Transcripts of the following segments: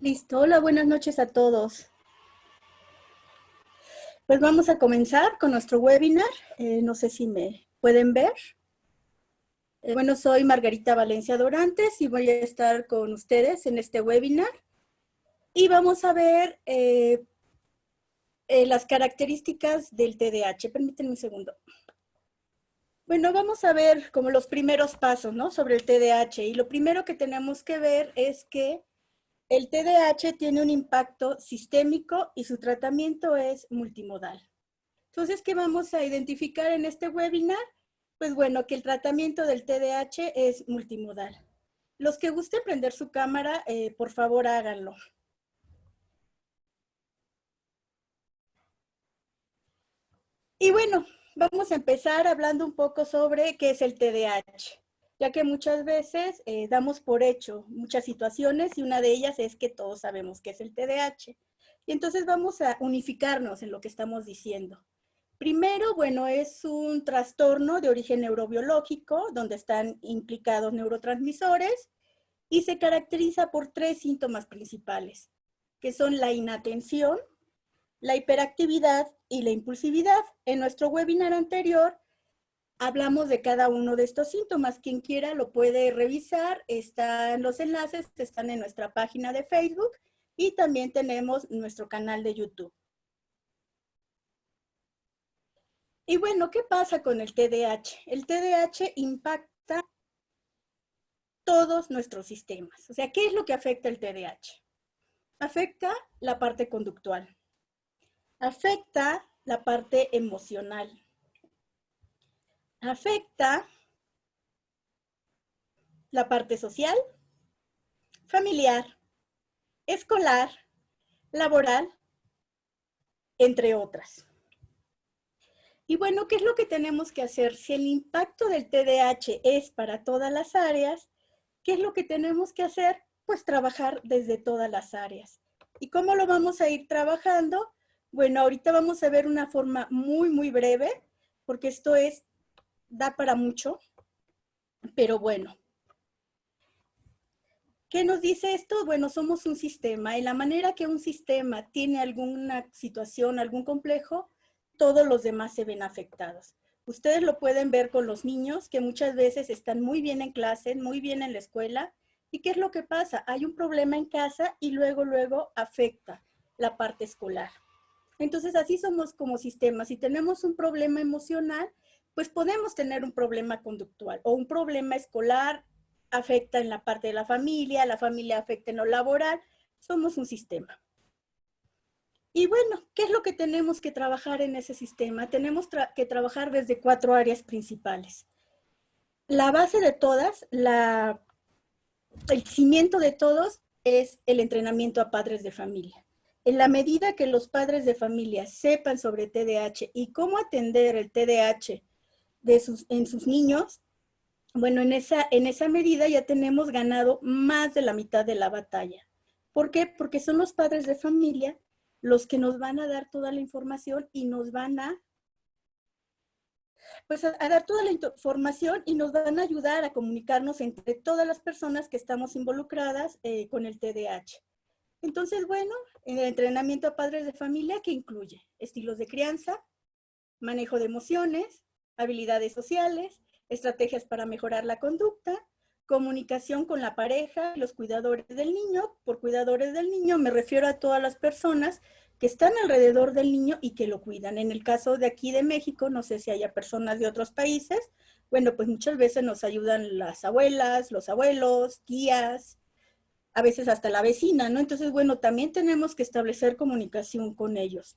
Listo, hola, buenas noches a todos. Pues vamos a comenzar con nuestro webinar. No sé si me pueden ver. Bueno, soy Margarita Valencia Dorantes y voy a estar con ustedes en este webinar. Y vamos a ver las características del TDAH. Permítanme un segundo. Bueno, vamos a ver como los primeros pasos, ¿no? Sobre el TDAH. Y lo primero que tenemos que ver es que el TDAH tiene un impacto sistémico y su tratamiento es multimodal. Entonces, ¿qué vamos a identificar en este webinar? Pues bueno, que el tratamiento del TDAH es multimodal. Los que gusten prender su cámara, por favor háganlo. Y bueno, vamos a empezar hablando un poco sobre qué es el TDAH, ya que muchas veces damos por hecho muchas situaciones y una de ellas es que todos sabemos qué es el TDAH. Y entonces vamos a unificarnos en lo que estamos diciendo. Primero, bueno, es un trastorno de origen neurobiológico donde están implicados neurotransmisores y se caracteriza por tres síntomas principales, que son la inatención, la hiperactividad y la impulsividad. En nuestro webinar anterior hablamos de cada uno de estos síntomas. Quien quiera lo puede revisar. Están los enlaces, están en nuestra página de Facebook y también tenemos nuestro canal de YouTube. Y bueno, ¿qué pasa con el TDAH? El TDAH impacta todos nuestros sistemas. O sea, ¿qué es lo que afecta el TDAH? Afecta la parte conductual, afecta la parte emocional, afecta la parte social, familiar, escolar, laboral, entre otras. Y bueno, ¿qué es lo que tenemos que hacer? Si el impacto del TDAH es para todas las áreas, ¿qué es lo que tenemos que hacer? Pues trabajar desde todas las áreas. ¿Y cómo lo vamos a ir trabajando? Bueno, ahorita vamos a ver una forma muy breve, porque esto da para mucho, pero bueno. ¿Qué nos dice esto? Bueno, somos un sistema y la manera que un sistema tiene alguna situación, algún complejo, todos los demás se ven afectados. Ustedes lo pueden ver con los niños que muchas veces están muy bien en clase, muy bien en la escuela. ¿Y qué es lo que pasa? Hay un problema en casa y luego afecta la parte escolar. Entonces así somos como sistema. Si tenemos un problema emocional, pues podemos tener un problema conductual o un problema escolar, afecta en la parte de la familia afecta en lo laboral, somos un sistema. Y bueno, ¿qué es lo que tenemos que trabajar en ese sistema? Tenemos que trabajar desde 4 áreas principales. La base de todas, el cimiento de todos es el entrenamiento a padres de familia. En la medida que los padres de familia sepan sobre TDAH y cómo atender el TDAH en sus niños, bueno, en esa medida ya tenemos ganado más de la mitad de la batalla. ¿Por qué? Porque son los padres de familia los que nos van a dar toda la información y nos van a dar toda la información y nos van a ayudar a comunicarnos entre todas las personas que estamos involucradas con el TDAH. Entonces, bueno, en el entrenamiento a padres de familia, que incluye estilos de crianza, manejo de emociones, habilidades sociales, estrategias para mejorar la conducta, comunicación con la pareja, los cuidadores del niño. Por cuidadores del niño me refiero a todas las personas que están alrededor del niño y que lo cuidan. En el caso de aquí de México, no sé si haya personas de otros países, bueno, pues muchas veces nos ayudan las abuelas, los abuelos, tías, a veces hasta la vecina, ¿no? Entonces, bueno, también tenemos que establecer comunicación con ellos.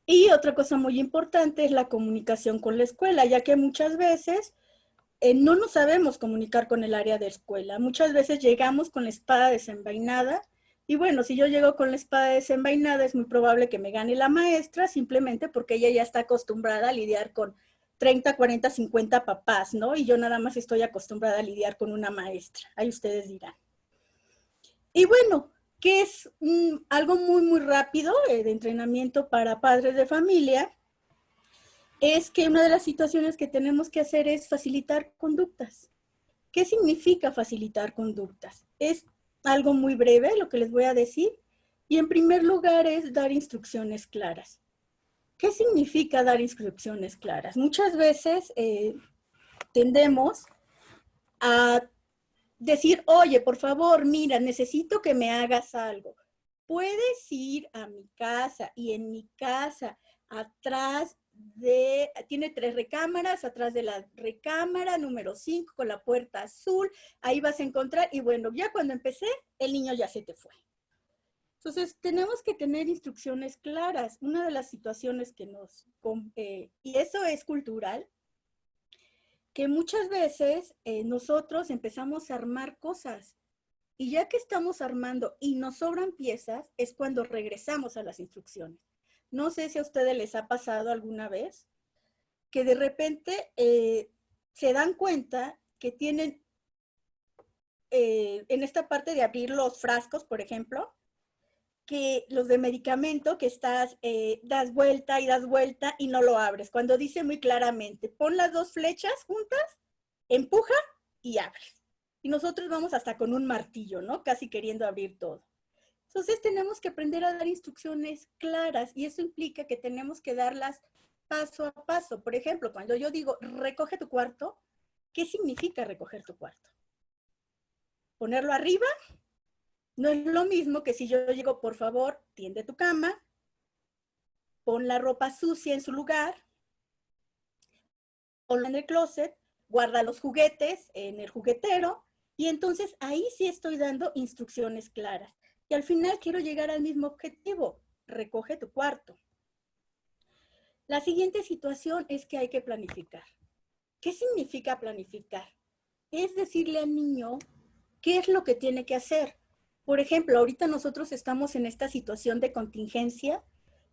Y otra cosa muy importante es la comunicación con la escuela, ya que muchas veces no nos sabemos comunicar con el área de escuela. Muchas veces llegamos con la espada desenvainada y bueno, si yo llego con la espada desenvainada es muy probable que me gane la maestra simplemente porque ella ya está acostumbrada a lidiar con 30, 40, 50 papás, ¿no? Y yo nada más estoy acostumbrada a lidiar con una maestra. Ahí ustedes dirán. Y bueno, que es algo muy rápido de entrenamiento para padres de familia, es que una de las situaciones que tenemos que hacer es facilitar conductas. ¿Qué significa facilitar conductas? Es algo muy breve, lo que les voy a decir. Y en primer lugar es dar instrucciones claras. ¿Qué significa dar instrucciones claras? Muchas veces tendemos a decir, oye, por favor, mira, necesito que me hagas algo. Puedes ir a mi casa y en mi casa, atrás tiene 3 recámaras, atrás de la recámara número 5 con la puerta azul, ahí vas a encontrar, y bueno, ya cuando empecé, el niño ya se te fue. Entonces, tenemos que tener instrucciones claras. Una de las situaciones que y eso es cultural, que muchas veces nosotros empezamos a armar cosas y ya que estamos armando y nos sobran piezas, es cuando regresamos a las instrucciones. No sé si a ustedes les ha pasado alguna vez que de repente se dan cuenta que tienen en esta parte de abrir los frascos, por ejemplo, que los de medicamento que das vuelta y no lo abres. Cuando dice muy claramente, pon las 2 flechas juntas, empuja y abres. Y nosotros vamos hasta con un martillo, ¿no? Casi queriendo abrir todo. Entonces tenemos que aprender a dar instrucciones claras y eso implica que tenemos que darlas paso a paso. Por ejemplo, cuando yo digo, recoge tu cuarto, ¿qué significa recoger tu cuarto? ¿Ponerlo arriba? No es lo mismo que si yo digo, por favor, tiende tu cama, pon la ropa sucia en su lugar, ponla en el closet, guarda los juguetes en el juguetero, y entonces ahí sí estoy dando instrucciones claras. Y al final quiero llegar al mismo objetivo, recoge tu cuarto. La siguiente situación es que hay que planificar. ¿Qué significa planificar? Es decirle al niño qué es lo que tiene que hacer. Por ejemplo, ahorita nosotros estamos en esta situación de contingencia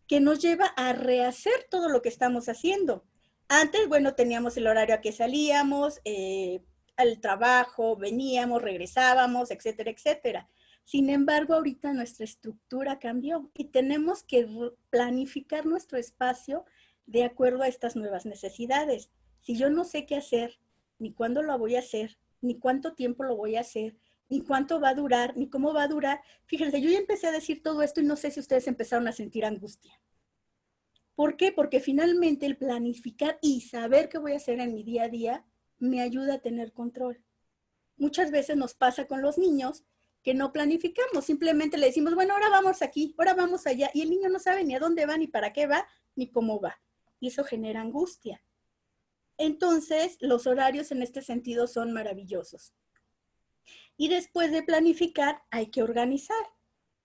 que nos lleva a rehacer todo lo que estamos haciendo. Antes, bueno, teníamos el horario a que salíamos, al trabajo, veníamos, regresábamos, etcétera, etcétera. Sin embargo, ahorita nuestra estructura cambió y tenemos que planificar nuestro espacio de acuerdo a estas nuevas necesidades. Si yo no sé qué hacer, ni cuándo lo voy a hacer, ni cuánto tiempo lo voy a hacer, ni cuánto va a durar, ni cómo va a durar. Fíjense, yo ya empecé a decir todo esto y no sé si ustedes empezaron a sentir angustia. ¿Por qué? Porque finalmente el planificar y saber qué voy a hacer en mi día a día me ayuda a tener control. Muchas veces nos pasa con los niños que no planificamos, simplemente le decimos, bueno, ahora vamos aquí, ahora vamos allá, y el niño no sabe ni a dónde va, ni para qué va, ni cómo va. Y eso genera angustia. Entonces, los horarios en este sentido son maravillosos. Y después de planificar, hay que organizar.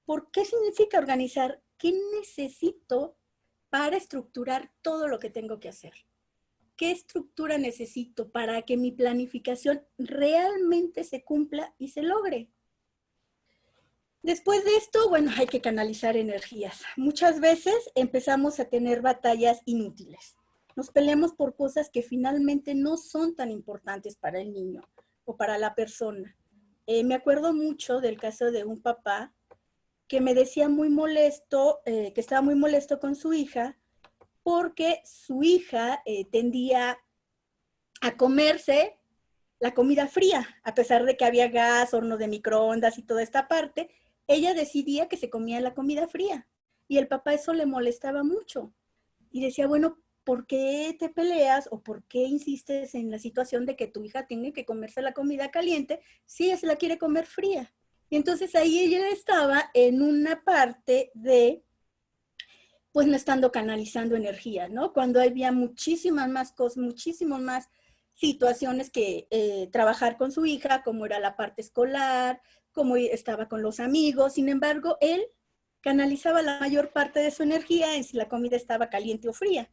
¿Por qué significa organizar? ¿Qué necesito para estructurar todo lo que tengo que hacer? ¿Qué estructura necesito para que mi planificación realmente se cumpla y se logre? Después de esto, bueno, hay que canalizar energías. Muchas veces empezamos a tener batallas inútiles. Nos peleamos por cosas que finalmente no son tan importantes para el niño o para la persona. Me acuerdo mucho del caso de un papá que me decía muy molesto, que estaba muy molesto con su hija, porque su hija tendía a comerse la comida fría, a pesar de que había gas, horno de microondas y toda esta parte, ella decidía que se comía la comida fría. Y el papá eso le molestaba mucho. Y decía, bueno, ¿por qué te peleas o por qué insistes en la situación de que tu hija tiene que comerse la comida caliente si ella se la quiere comer fría? Y entonces ahí ella estaba en una parte de, pues no estando canalizando energía, ¿no? Cuando había muchísimas más cosas, muchísimas más situaciones que trabajar con su hija, como era la parte escolar, como estaba con los amigos. Sin embargo, él canalizaba la mayor parte de su energía en si la comida estaba caliente o fría.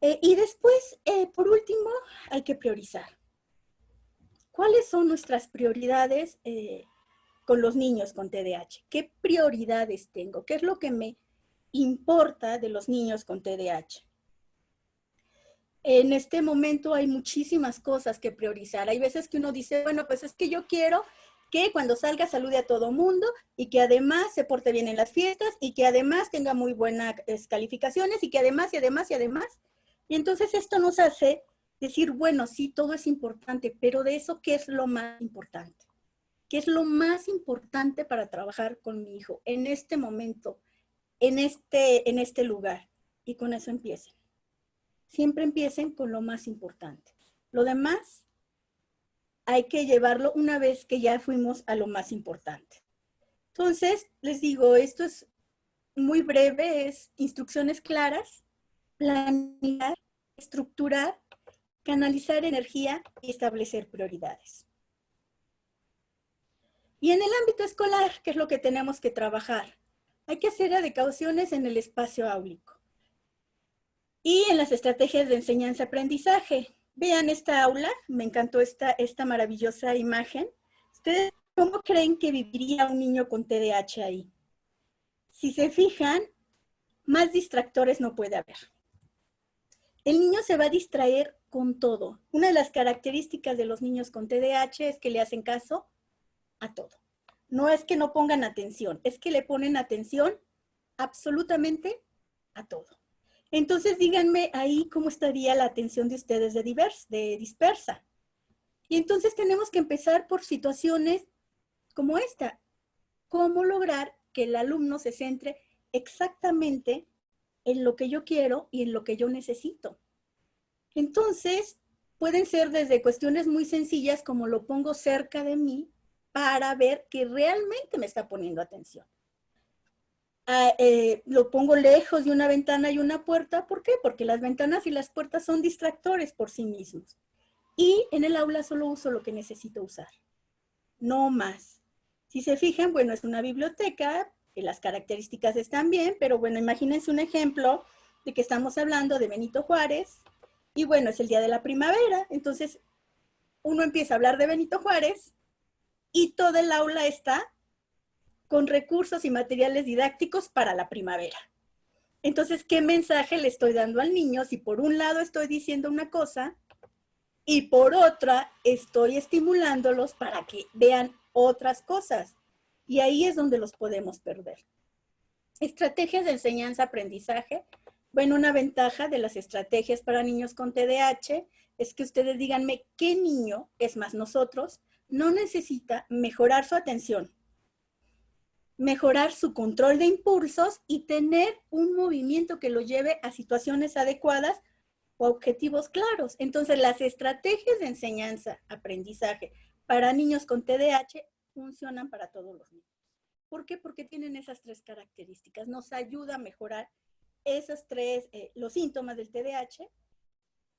Y después, por último, hay que priorizar. ¿Cuáles son nuestras prioridades con los niños con TDAH? ¿Qué prioridades tengo? ¿Qué es lo que me importa de los niños con TDAH? En este momento hay muchísimas cosas que priorizar. Hay veces que uno dice, bueno, pues es que yo quiero que cuando salga salude a todo mundo y que además se porte bien en las fiestas y que además tenga muy buenas calificaciones y que además y además y además. Y entonces esto nos hace decir, bueno, sí, todo es importante, pero de eso, ¿qué es lo más importante? qué es lo más importante para trabajar con mi hijo en este momento, en este lugar. Y con eso empiecen. Siempre empiecen con lo más importante. Lo demás hay que llevarlo una vez que ya fuimos a lo más importante. Entonces, les digo, esto es muy breve, es instrucciones claras, planear, estructurar, canalizar energía y establecer prioridades. Y en el ámbito escolar, ¿qué es lo que tenemos que trabajar? Hay que hacer adecuaciones en el espacio áulico y en las estrategias de enseñanza-aprendizaje. Vean esta aula, me encantó esta maravillosa imagen. ¿Ustedes cómo creen que viviría un niño con TDAH ahí? Si se fijan, más distractores no puede haber. El niño se va a distraer con todo. Una de las características de los niños con TDAH es que le hacen caso a todo. No es que no pongan atención, es que le ponen atención absolutamente a todo. Entonces díganme ahí cómo estaría la atención de ustedes de dispersa. Y entonces tenemos que empezar por situaciones como esta. ¿Cómo lograr que el alumno se centre exactamente en lo que yo quiero y en lo que yo necesito? Entonces, pueden ser desde cuestiones muy sencillas como lo pongo cerca de mí para ver que realmente me está poniendo atención. Lo pongo lejos de una ventana y una puerta. ¿Por qué? Porque las ventanas y las puertas son distractores por sí mismos. Y en el aula solo uso lo que necesito usar, no más. Si se fijan, bueno, es una biblioteca, que las características están bien, pero bueno, imagínense un ejemplo de que estamos hablando de Benito Juárez, y bueno, es el día de la primavera, entonces uno empieza a hablar de Benito Juárez y toda el aula está con recursos y materiales didácticos para la primavera. Entonces, ¿qué mensaje le estoy dando al niño si por un lado estoy diciendo una cosa y por otra estoy estimulándolos para que vean otras cosas? Y ahí es donde los podemos perder. Estrategias de enseñanza-aprendizaje. Bueno, una ventaja de las estrategias para niños con TDAH es que ustedes díganme qué niño, es más nosotros, no necesita mejorar su atención, mejorar su control de impulsos y tener un movimiento que lo lleve a situaciones adecuadas o objetivos claros. Entonces, las estrategias de enseñanza, aprendizaje para niños con TDAH funcionan para todos los niños. ¿Por qué? Porque tienen esas tres características. Nos ayuda a mejorar esos tres, los síntomas del TDAH.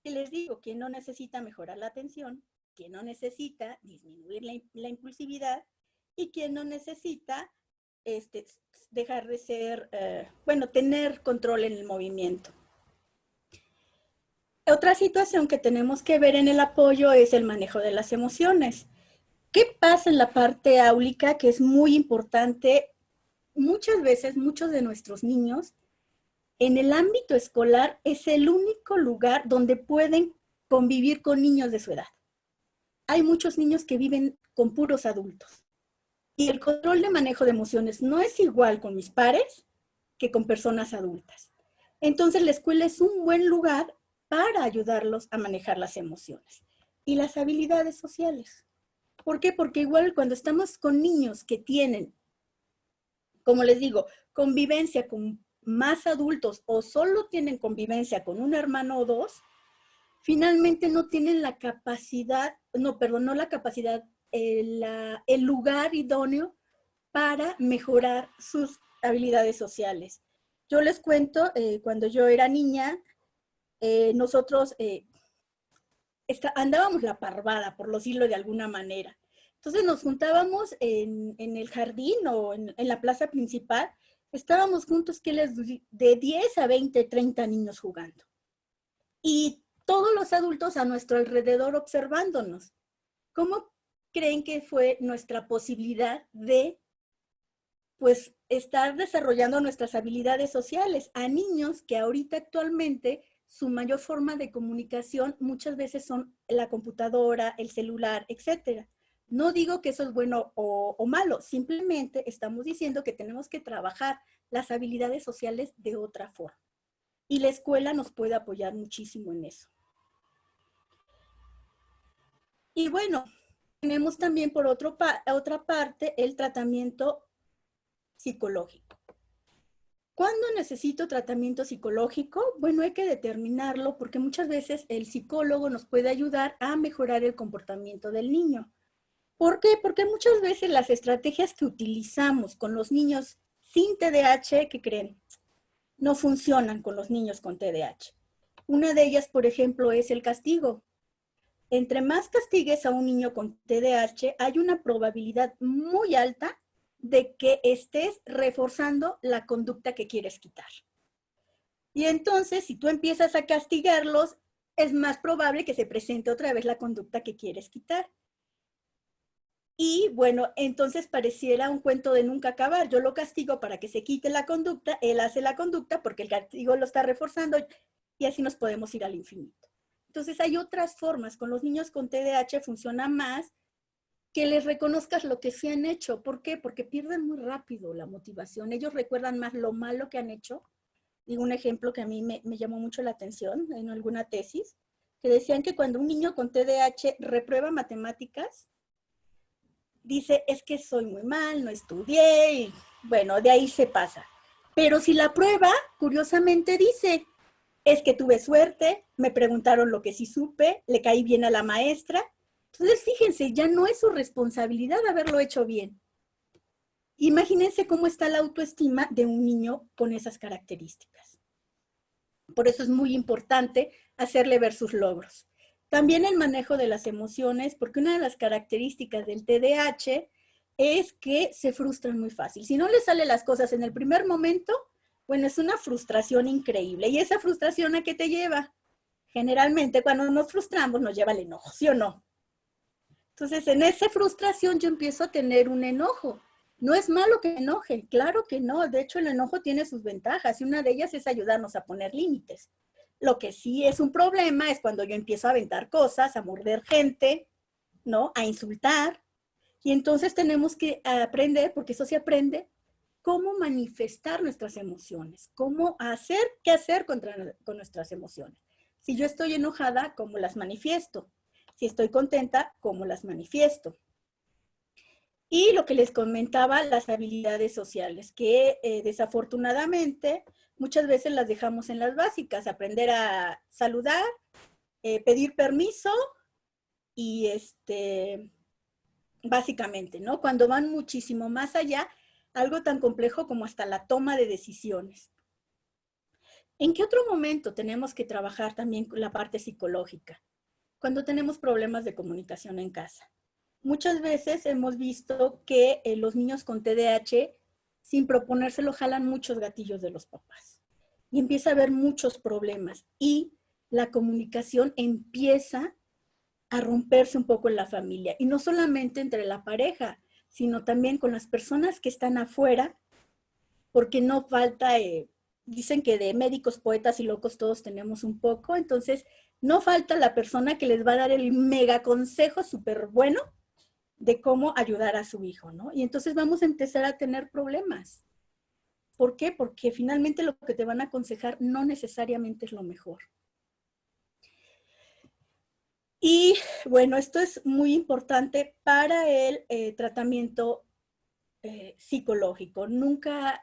Y les digo, quien no necesita mejorar la atención, quien no necesita disminuir la impulsividad y quien no necesita dejar de ser, tener control en el movimiento. Otra situación que tenemos que ver en el apoyo es el manejo de las emociones. ¿Qué pasa en la parte áulica que es muy importante? Muchas veces, muchos de nuestros niños, en el ámbito escolar, es el único lugar donde pueden convivir con niños de su edad. Hay muchos niños que viven con puros adultos. Y el control de manejo de emociones no es igual con mis pares que con personas adultas. Entonces, la escuela es un buen lugar para ayudarlos a manejar las emociones y las habilidades sociales. ¿Por qué? Porque igual cuando estamos con niños que tienen, como les digo, convivencia con más adultos o solo tienen convivencia con un hermano o dos, finalmente no tienen la capacidad, no la capacidad, el lugar idóneo para mejorar sus habilidades sociales. Yo les cuento, cuando yo era niña, nosotros andábamos la parvada, por decirlo de alguna manera. Entonces nos juntábamos en el jardín o en la plaza principal, estábamos juntos de 10 a 20, 30 niños jugando. Y todos los adultos a nuestro alrededor observándonos. ¿Cómo creen que fue nuestra posibilidad de estar desarrollando nuestras habilidades sociales a niños que ahorita actualmente su mayor forma de comunicación muchas veces son la computadora, el celular, etcétera? No digo que eso es bueno o malo, simplemente estamos diciendo que tenemos que trabajar las habilidades sociales de otra forma. Y la escuela nos puede apoyar muchísimo en eso. Y bueno, tenemos también por otra parte el tratamiento psicológico. ¿Cuándo necesito tratamiento psicológico? Bueno, hay que determinarlo porque muchas veces el psicólogo nos puede ayudar a mejorar el comportamiento del niño. ¿Por qué? Porque muchas veces las estrategias que utilizamos con los niños sin TDAH, ¿qué creen? No funcionan con los niños con TDAH. Una de ellas, por ejemplo, es el castigo. Entre más castigues a un niño con TDAH, hay una probabilidad muy alta de que estés reforzando la conducta que quieres quitar. Y entonces, si tú empiezas a castigarlos, es más probable que se presente otra vez la conducta que quieres quitar. Y bueno, entonces pareciera un cuento de nunca acabar. Yo lo castigo para que se quite la conducta, él hace la conducta porque el castigo lo está reforzando y así nos podemos ir al infinito. Entonces hay otras formas. Con los niños con TDAH funciona más que les reconozcas lo que sí han hecho. ¿Por qué? Porque pierden muy rápido la motivación. Ellos recuerdan más lo malo que han hecho. Digo un ejemplo que a mí me llamó mucho la atención en alguna tesis, que decían que cuando un niño con TDAH reprueba matemáticas, dice, es que soy muy mal, no estudié, y bueno, de ahí se pasa. Pero si la prueba, curiosamente dice, es que tuve suerte, me preguntaron lo que sí supe, le caí bien a la maestra. Entonces, fíjense, ya no es su responsabilidad haberlo hecho bien. Imagínense cómo está la autoestima de un niño con esas características. Por eso es muy importante hacerle ver sus logros. También el manejo de las emociones, porque una de las características del TDAH es que se frustran muy fácil. Si no le salen las cosas en el primer momento, bueno, es una frustración increíble. ¿Y esa frustración a qué te lleva? Generalmente cuando nos frustramos nos lleva al enojo, ¿sí o no? Entonces, en esa frustración yo empiezo a tener un enojo. No es malo que enoje, claro que no. De hecho, el enojo tiene sus ventajas y una de ellas es ayudarnos a poner límites. Lo que sí es un problema es cuando yo empiezo a aventar cosas, a morder gente, ¿no? A insultar. Y entonces tenemos que aprender, porque eso se aprende, cómo manifestar nuestras emociones, cómo hacer, qué hacer con nuestras emociones. Si yo estoy enojada, ¿cómo las manifiesto? Si estoy contenta, ¿cómo las manifiesto? Y lo que les comentaba, las habilidades sociales, que desafortunadamente muchas veces las dejamos en las básicas, aprender a saludar, pedir permiso y básicamente, ¿no? Cuando van muchísimo más allá, algo tan complejo como hasta la toma de decisiones. ¿En qué otro momento tenemos que trabajar también la parte psicológica? Cuando tenemos problemas de comunicación en casa. Muchas veces hemos visto que los niños con TDAH, sin proponérselo, jalan muchos gatillos de los papás. Y empieza a haber muchos problemas. Y la comunicación empieza a romperse un poco en la familia. Y no solamente entre la pareja, sino también con las personas que están afuera, porque no falta, dicen que de médicos, poetas y locos todos tenemos un poco. Entonces, no falta la persona que les va a dar el mega consejo súper bueno de cómo ayudar a su hijo, ¿no? Y entonces vamos a empezar a tener problemas. ¿Por qué? Porque finalmente lo que te van a aconsejar no necesariamente es lo mejor. Y bueno, esto es muy importante para el tratamiento psicológico. Nunca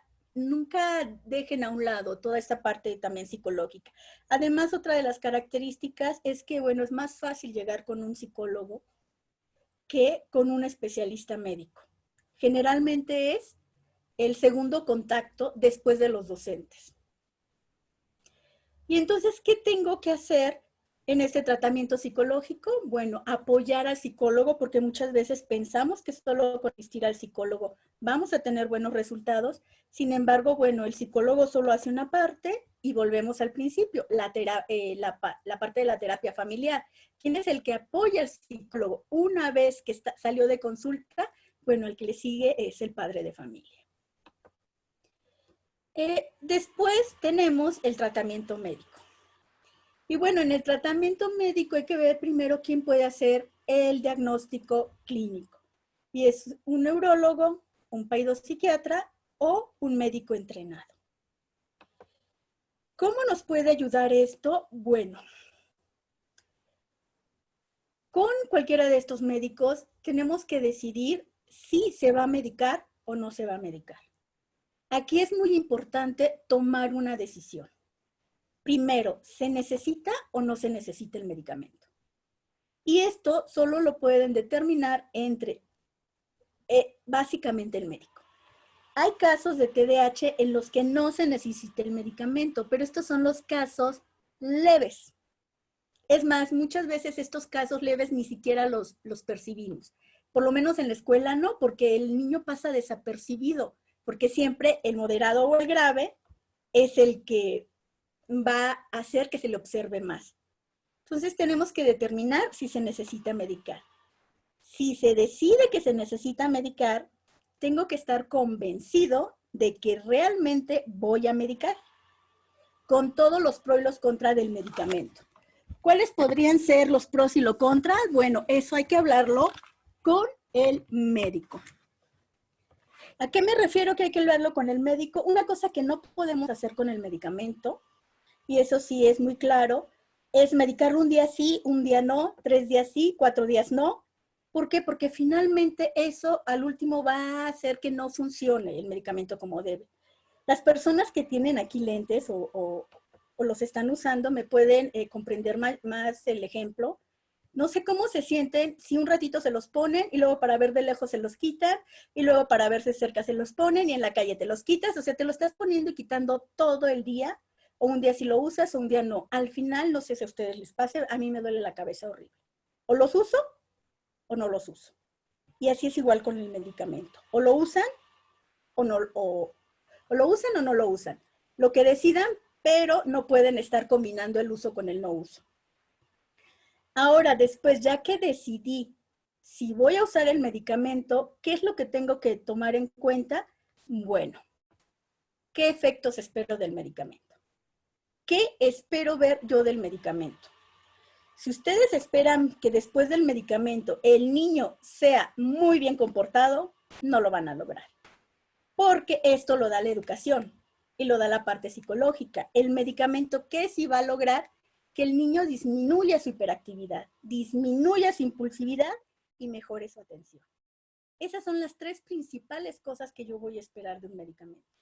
dejen a un lado toda esta parte también psicológica. Además, otra de las características es que, bueno, es más fácil llegar con un psicólogo que con un especialista médico. Generalmente es el segundo contacto después de los docentes. Y entonces, ¿qué tengo que hacer en este tratamiento psicológico? Bueno, apoyar al psicólogo, porque muchas veces pensamos que solo con asistir al psicólogo vamos a tener buenos resultados. Sin embargo, bueno, el psicólogo solo hace una parte y volvemos al principio, la parte de la terapia familiar. ¿Quién es el que apoya al psicólogo? Una vez que salió de consulta, bueno, el que le sigue es el padre de familia. Después tenemos el tratamiento médico. Y bueno, en el tratamiento médico hay que ver primero quién puede hacer el diagnóstico clínico. Y es un neurólogo, un psiquiatra o un médico entrenado. ¿Cómo nos puede ayudar esto? Bueno, Con cualquiera de estos médicos tenemos que decidir si se va a medicar o no se va a medicar. Aquí es muy importante tomar una decisión. Primero, ¿se necesita o no se necesita el medicamento? Y esto solo lo pueden determinar entre básicamente el médico. Hay casos de TDAH en los que no se necesita el medicamento, pero estos son los casos leves. Es más, muchas veces estos casos leves ni siquiera los percibimos. Por lo menos en la escuela no, porque el niño pasa desapercibido, porque siempre el moderado o el grave es el que va a hacer que se le observe más. Entonces tenemos que determinar si se necesita medicar. Si se decide que se necesita medicar, tengo que estar convencido de que realmente voy a medicar, con todos los pros y los contras del medicamento. ¿Cuáles podrían ser los pros y los contras? Bueno, eso hay que hablarlo con el médico. ¿A qué me refiero que hay que hablarlo con el médico? Una cosa que no podemos hacer con el medicamento, y eso sí es muy claro, es medicarlo un día sí, un día no, 3 días sí, 4 días no. ¿Por qué? Porque finalmente eso al último va a hacer que no funcione el medicamento como debe. Las personas que tienen aquí lentes o los están usando me pueden comprender más el ejemplo. No sé cómo se sienten si un ratito se los ponen y luego para ver de lejos se los quitan y luego para verse cerca se los ponen y en la calle te los quitas. O sea, te lo estás poniendo y quitando todo el día, o un día sí lo usas o un día no. Al final, no sé si a ustedes les pase, a mí me duele la cabeza horrible. O los uso o no los uso. Y así es igual con el medicamento. O lo usan o no, o lo usan o no lo usan. Lo que decidan, pero no pueden estar combinando el uso con el no uso. Ahora, después, ya que decidí si voy a usar el medicamento, ¿qué es lo que tengo que tomar en cuenta? Bueno, ¿qué efectos espero del medicamento? ¿Qué espero ver yo del medicamento? Si ustedes esperan que después del medicamento el niño sea muy bien comportado, no lo van a lograr. Porque esto lo da la educación y lo da la parte psicológica. El medicamento, ¿qué sí va a lograr? Que el niño disminuya su hiperactividad, disminuya su impulsividad y mejore su atención. Esas son las 3 principales cosas que yo voy a esperar de un medicamento.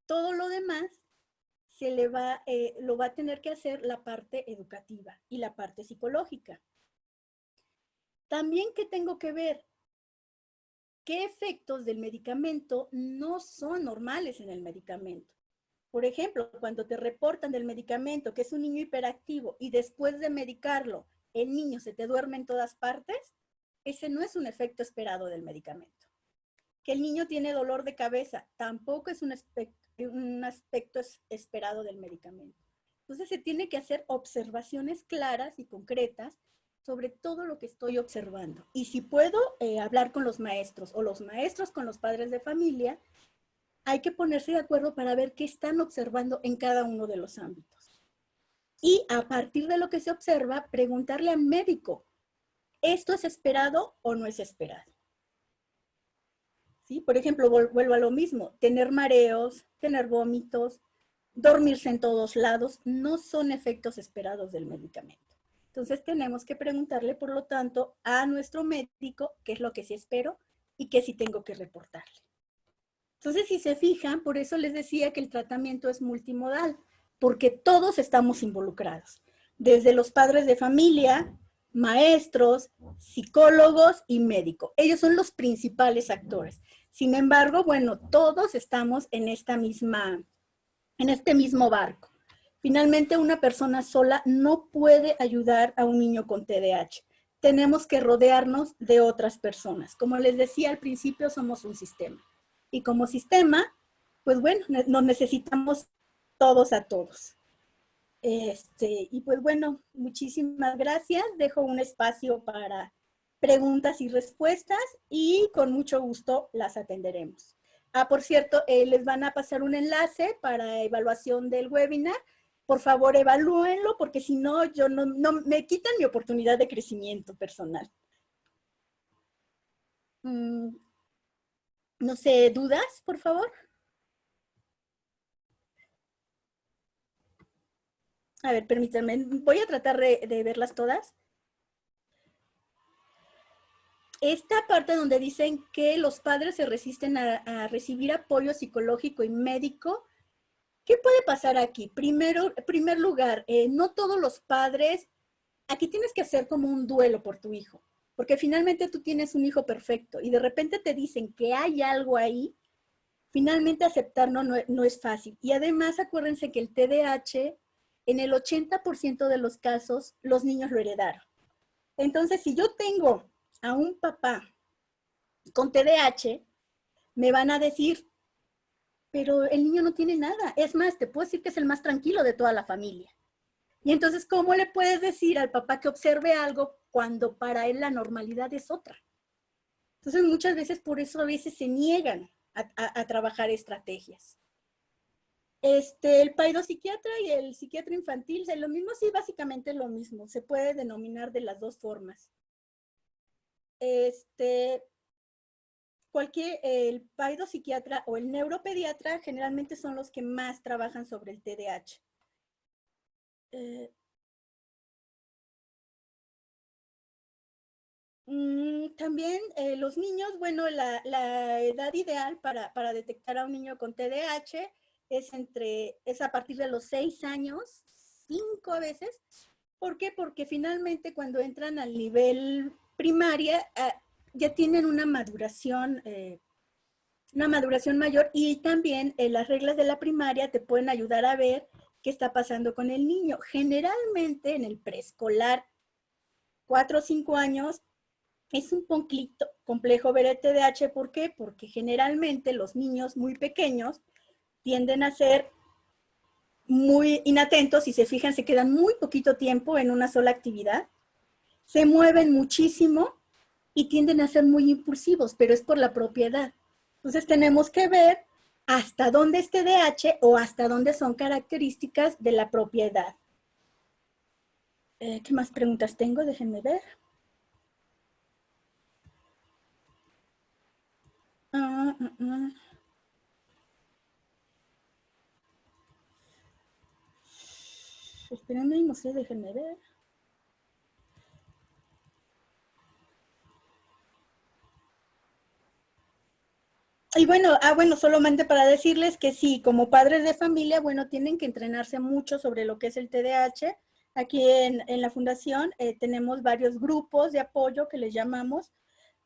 Todo lo demás lo va a tener que hacer la parte educativa y la parte psicológica. También, ¿qué tengo que ver? ¿Qué efectos del medicamento no son normales en el medicamento? Por ejemplo, cuando te reportan del medicamento que es un niño hiperactivo y después de medicarlo, el niño se te duerme en todas partes, ese no es un efecto esperado del medicamento. Que el niño tiene dolor de cabeza, tampoco es un aspecto esperado del medicamento. Entonces se tiene que hacer observaciones claras y concretas sobre todo lo que estoy observando. Y si puedo hablar con los maestros o los maestros con los padres de familia, hay que ponerse de acuerdo para ver qué están observando en cada uno de los ámbitos. Y a partir de lo que se observa, preguntarle al médico, ¿esto es esperado o no es esperado? ¿Sí? Por ejemplo, vuelvo a lo mismo, tener mareos, tener vómitos, dormirse en todos lados, no son efectos esperados del medicamento. Entonces tenemos que preguntarle, por lo tanto, a nuestro médico qué es lo que sí espero y qué sí tengo que reportarle. Entonces, si se fijan, por eso les decía que el tratamiento es multimodal, porque todos estamos involucrados, desde los padres de familia, maestros, psicólogos y médicos. Ellos son los principales actores. Sin embargo, bueno, todos estamos en este mismo barco. Finalmente, una persona sola no puede ayudar a un niño con TDAH. Tenemos que rodearnos de otras personas. Como les decía al principio, somos un sistema. Y como sistema, pues bueno, nos necesitamos todos a todos. Y pues bueno, muchísimas gracias. Dejo un espacio para preguntas y respuestas y con mucho gusto las atenderemos. Ah, por cierto, les van a pasar un enlace para evaluación del webinar. Por favor, evalúenlo porque si no, yo no me quitan mi oportunidad de crecimiento personal. No sé, ¿dudas, por favor? A ver, permítanme, voy a tratar de verlas todas. esta parte donde dicen que los padres se resisten a recibir apoyo psicológico y médico, ¿qué puede pasar aquí? Primero, en primer lugar, no todos los padres, aquí tienes que hacer como un duelo por tu hijo, porque finalmente tú tienes un hijo perfecto y de repente te dicen que hay algo ahí, finalmente aceptarlo no es fácil. Y además acuérdense que el TDAH, en el 80% de los casos, los niños lo heredaron. Entonces, si yo tengo a un papá con TDAH, me van a decir, pero el niño no tiene nada. Es más, te puedo decir que es el más tranquilo de toda la familia. Y entonces, ¿cómo le puedes decir al papá que observe algo cuando para él la normalidad es otra? Entonces, muchas veces por eso a veces se niegan a trabajar estrategias. El paidopsiquiatra y el psiquiatra infantil, ¿es lo mismo? Sí, básicamente lo mismo. Se puede denominar de las dos formas. El paidopsiquiatra o el neuropediatra generalmente son los que más trabajan sobre el TDAH. También los niños, bueno, la edad ideal para detectar a un niño con TDAH es a partir de los 6 años, 5 a veces. ¿Por qué? Porque finalmente cuando entran al nivel primaria ya tienen una maduración mayor y también las reglas de la primaria te pueden ayudar a ver qué está pasando con el niño. Generalmente en el preescolar, 4 o 5 años, es un poquito complejo ver el TDAH. ¿Por qué? Porque generalmente los niños muy pequeños tienden a ser muy inatentos y se fijan, se quedan muy poquito tiempo en una sola actividad, se mueven muchísimo y tienden a ser muy impulsivos, pero es por la propia edad. Entonces tenemos que ver hasta dónde es TDAH o hasta dónde son características de la propia edad. ¿Qué más preguntas tengo? Déjenme ver. Espérenme, no sé, déjenme ver. Y bueno, solamente para decirles que sí, como padres de familia, bueno, tienen que entrenarse mucho sobre lo que es el TDAH. Aquí en la fundación tenemos varios grupos de apoyo que les llamamos,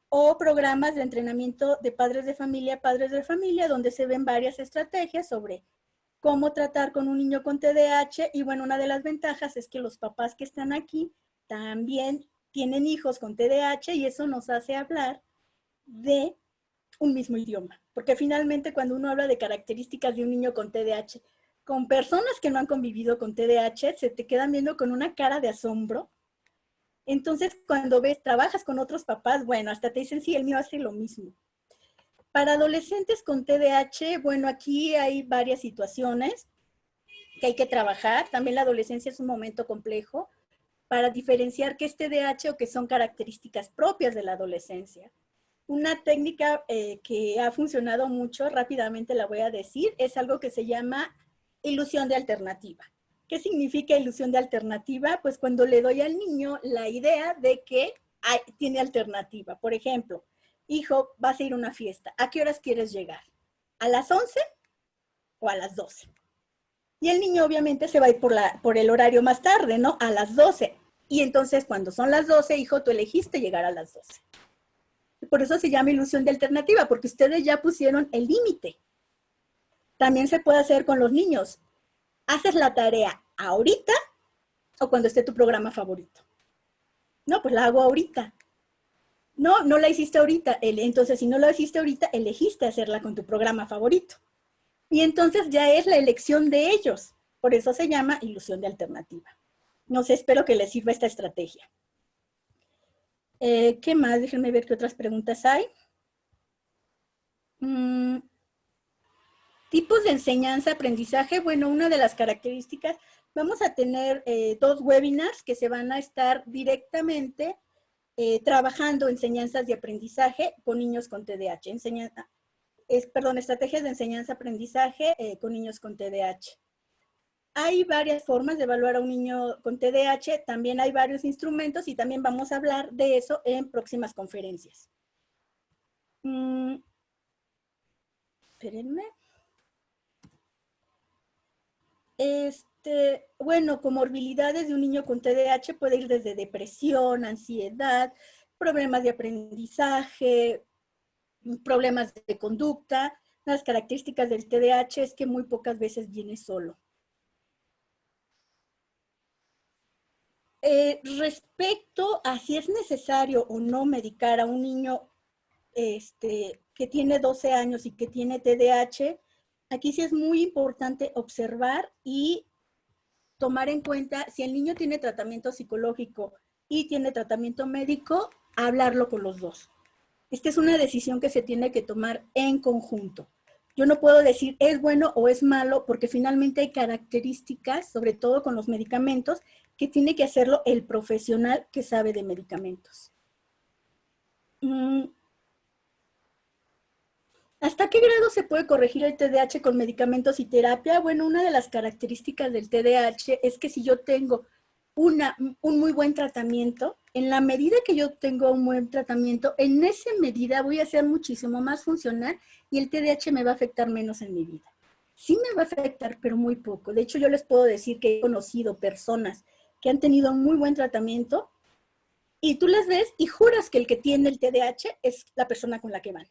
o programas de entrenamiento de padres de familia, donde se ven varias estrategias sobre cómo tratar con un niño con TDAH. Y bueno, una de las ventajas es que los papás que están aquí también tienen hijos con TDAH y eso nos hace hablar de un mismo idioma, porque finalmente cuando uno habla de características de un niño con TDAH, con personas que no han convivido con TDAH, se te quedan viendo con una cara de asombro. Entonces, cuando trabajas con otros papás, bueno, hasta te dicen, sí, el mío hace lo mismo. Para adolescentes con TDAH, bueno, aquí hay varias situaciones que hay que trabajar. También la adolescencia es un momento complejo para diferenciar qué es TDAH o qué son características propias de la adolescencia. Una técnica que ha funcionado mucho, rápidamente la voy a decir, es algo que se llama ilusión de alternativa. ¿Qué significa ilusión de alternativa? Pues cuando le doy al niño la idea de que tiene alternativa. Por ejemplo, hijo, vas a ir a una fiesta. ¿A qué horas quieres llegar? ¿A las 11 o a las 12? Y el niño obviamente se va a ir por el horario más tarde, ¿no? A las 12. Y entonces cuando son las 12, hijo, tú elegiste llegar a las 12. Por eso se llama ilusión de alternativa, porque ustedes ya pusieron el límite. También se puede hacer con los niños. ¿Haces la tarea ahorita o cuando esté tu programa favorito? No, pues la hago ahorita. No, no la hiciste ahorita. Entonces, si no la hiciste ahorita, elegiste hacerla con tu programa favorito. Y entonces ya es la elección de ellos. Por eso se llama ilusión de alternativa. No sé, espero que les sirva esta estrategia. ¿Qué más? Déjenme ver qué otras preguntas hay. Tipos de enseñanza, aprendizaje. Bueno, una de las características, vamos a tener 2 webinars que se van a estar directamente trabajando enseñanzas de aprendizaje con niños con TDAH. Estrategias de enseñanza-aprendizaje con niños con TDAH. Hay varias formas de evaluar a un niño con TDAH, también hay varios instrumentos y también vamos a hablar de eso en próximas conferencias. Espérenme. Bueno, comorbilidades de un niño con TDAH puede ir desde depresión, ansiedad, problemas de aprendizaje, problemas de conducta. Las características del TDAH es que muy pocas veces viene solo. Respecto a si es necesario o no medicar a un niño que tiene 12 años y que tiene TDAH, aquí sí es muy importante observar y tomar en cuenta si el niño tiene tratamiento psicológico y tiene tratamiento médico, hablarlo con los dos. Esta es una decisión que se tiene que tomar en conjunto. Yo no puedo decir es bueno o es malo porque finalmente hay características, sobre todo con los medicamentos, que tiene que hacerlo el profesional que sabe de medicamentos. ¿Hasta qué grado se puede corregir el TDAH con medicamentos y terapia? Bueno, una de las características del TDAH es que si yo tengo un muy buen tratamiento, en la medida que yo tengo un buen tratamiento, en esa medida voy a ser muchísimo más funcional y el TDAH me va a afectar menos en mi vida. Sí me va a afectar, pero muy poco. De hecho, yo les puedo decir que he conocido personas que han tenido un muy buen tratamiento y tú las ves y juras que el que tiene el TDAH es la persona con la que van.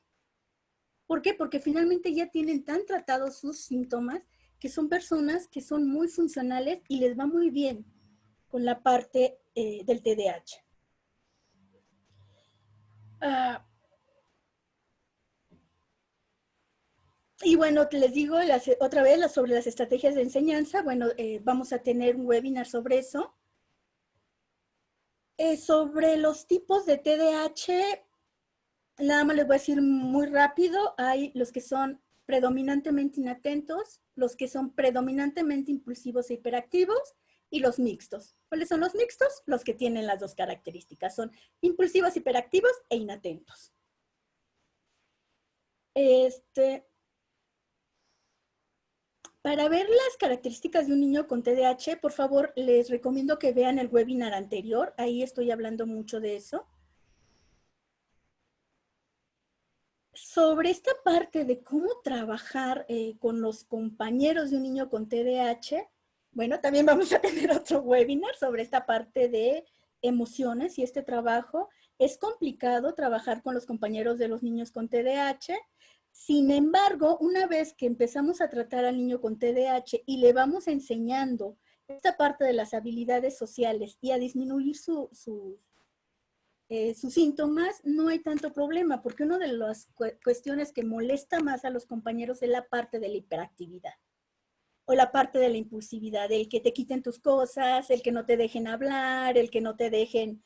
¿Por qué? Porque finalmente ya tienen tan tratados sus síntomas que son personas que son muy funcionales y les va muy bien con la parte del TDAH. Y bueno, les digo otra vez sobre las estrategias de enseñanza. Bueno, vamos a tener un webinar sobre eso. Sobre los tipos de TDAH, nada más les voy a decir muy rápido. Hay los que son predominantemente inatentos, los que son predominantemente impulsivos e hiperactivos y los mixtos. ¿Cuáles son los mixtos? Los que tienen las dos características. Son impulsivos, hiperactivos e inatentos. Para ver las características de un niño con TDAH, por favor, les recomiendo que vean el webinar anterior. Ahí estoy hablando mucho de eso. Sobre esta parte de cómo trabajar con los compañeros de un niño con TDAH, bueno, también vamos a tener otro webinar sobre esta parte de emociones y este trabajo. Es complicado trabajar con los compañeros de los niños con TDAH. Sin embargo, una vez que empezamos a tratar al niño con TDAH y le vamos enseñando esta parte de las habilidades sociales y a disminuir sus síntomas, no hay tanto problema, porque una de las cuestiones que molesta más a los compañeros es la parte de la hiperactividad o la parte de la impulsividad, el que te quiten tus cosas, el que no te dejen hablar, el que no te dejen,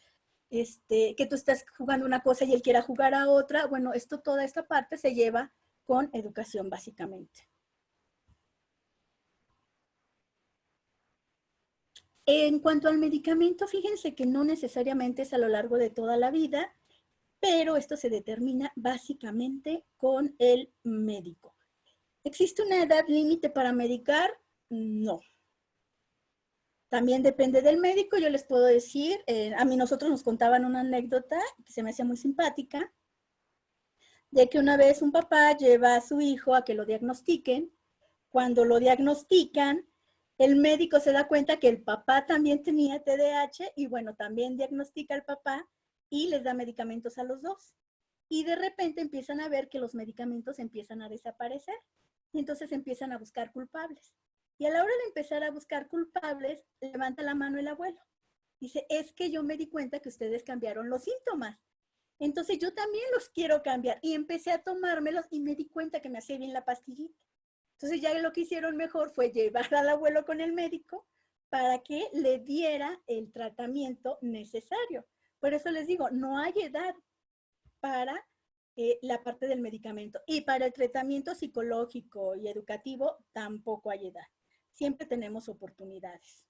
que tú estás jugando una cosa y él quiera jugar a otra. Bueno, toda esta parte se lleva con educación básicamente. En cuanto al medicamento, fíjense que no necesariamente es a lo largo de toda la vida, pero esto se determina básicamente con el médico. ¿Existe una edad límite para medicar? No. También depende del médico. Yo les puedo decir, a mí nosotros nos contaban una anécdota que se me hacía muy simpática, de que una vez un papá lleva a su hijo a que lo diagnostiquen. Cuando lo diagnostican, el médico se da cuenta que el papá también tenía TDAH y bueno, también diagnostica al papá y les da medicamentos a los dos. Y de repente empiezan a ver que los medicamentos empiezan a desaparecer y entonces empiezan a buscar culpables. Y a la hora de empezar a buscar culpables, levanta la mano el abuelo. Dice, es que yo me di cuenta que ustedes cambiaron los síntomas. Entonces yo también los quiero cambiar. Y empecé a tomármelos y me di cuenta que me hacía bien la pastillita. Entonces ya lo que hicieron mejor fue llevar al abuelo con el médico para que le diera el tratamiento necesario. Por eso les digo, no hay edad para la parte del medicamento. Y para el tratamiento psicológico y educativo tampoco hay edad. Siempre tenemos oportunidades.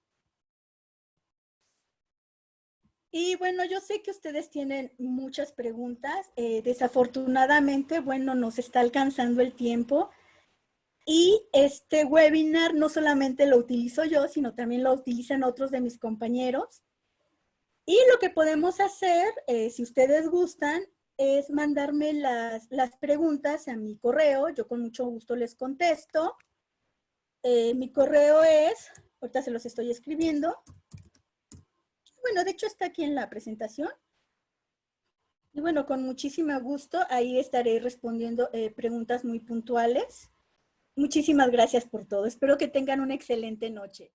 Y bueno, yo sé que ustedes tienen muchas preguntas. Desafortunadamente, bueno, nos está alcanzando el tiempo. Y este webinar no solamente lo utilizo yo, sino también lo utilizan otros de mis compañeros. Y lo que podemos hacer, si ustedes gustan, es mandarme las preguntas a mi correo. Yo con mucho gusto les contesto. Mi correo es, ahorita se los estoy escribiendo. Bueno, de hecho está aquí en la presentación. Y bueno, con muchísimo gusto ahí estaré respondiendo preguntas muy puntuales. Muchísimas gracias por todo. Espero que tengan una excelente noche.